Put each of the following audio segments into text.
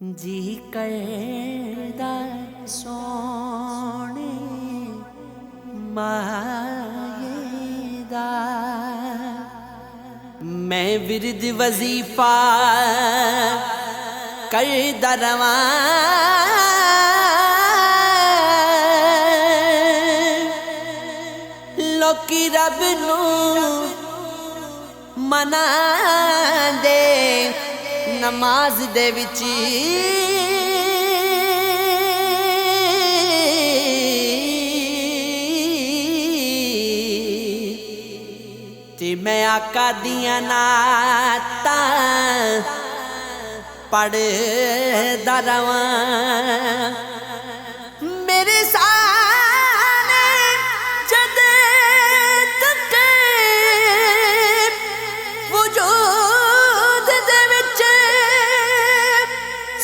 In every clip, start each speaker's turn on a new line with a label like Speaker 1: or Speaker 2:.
Speaker 1: जी करदा सोने माएदा मैं विरद वजीफा करदा रवां लोकी रब नूं मना दे नमाज दे विच ते मैं आका दियां नातां पढ़दा रवां मेरे साने जद तक वजूद दे विच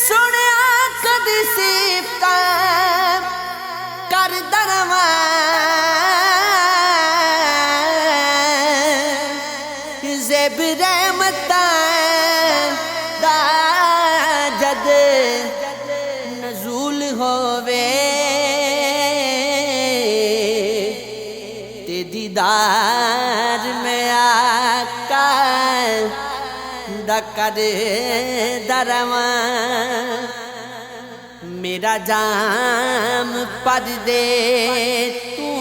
Speaker 1: सुनिया कदी सिफतां करदा रवां ज़ेब रहमतां दा जद नज़ूल होवे ते दीदार में आका दा करदा रवां मेरा जाम पर दे तू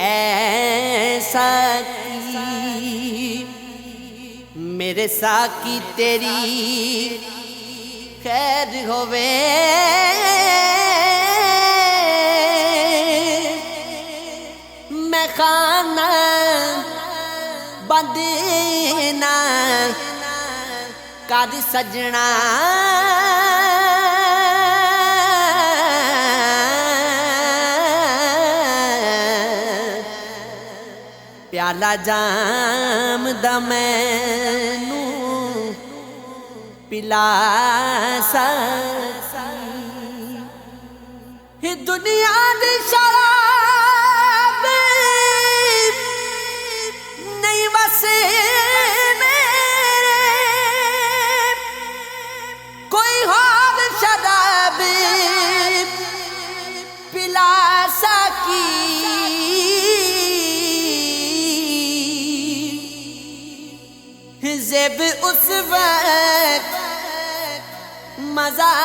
Speaker 1: ऐसा मेरे साकी तेरी खैर होवे मैं खाना बंद ना कर सजना प्याला जाम दा मैनू पिला सकी दुनिया दी शराब नहीं वसे मेरे कोई और शराब पिला सकी ज़ेब उस वक्त मज़ा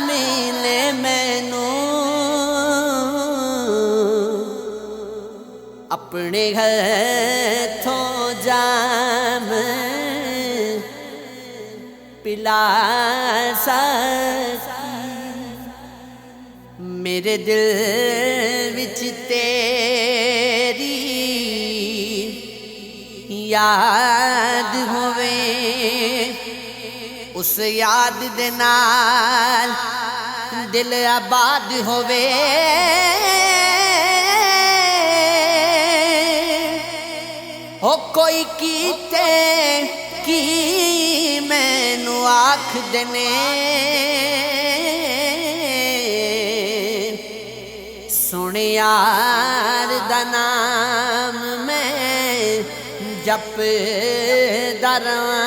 Speaker 1: मिले मैनू अपने हथों जाम पिला सकी मेरे दिल विच तेरी याद होवे उस याद दे नाल दिल आबाद होवे हो कोई कीते की मैनू आख देने सुने यार दा नाम मैं जप दरवां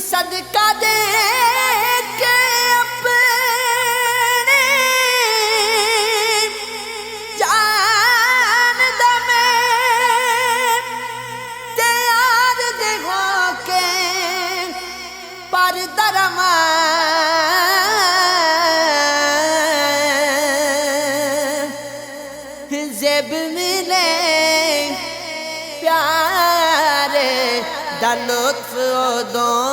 Speaker 1: सदका दे के अपने जान दा मैं ते यार दे हो के पर दरवां ज़ेब मिले प्यारे दा लुत्फ उदों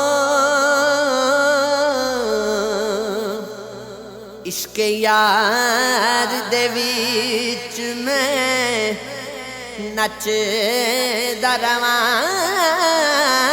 Speaker 1: इश्क यार दे विच मैं नचदा रवां।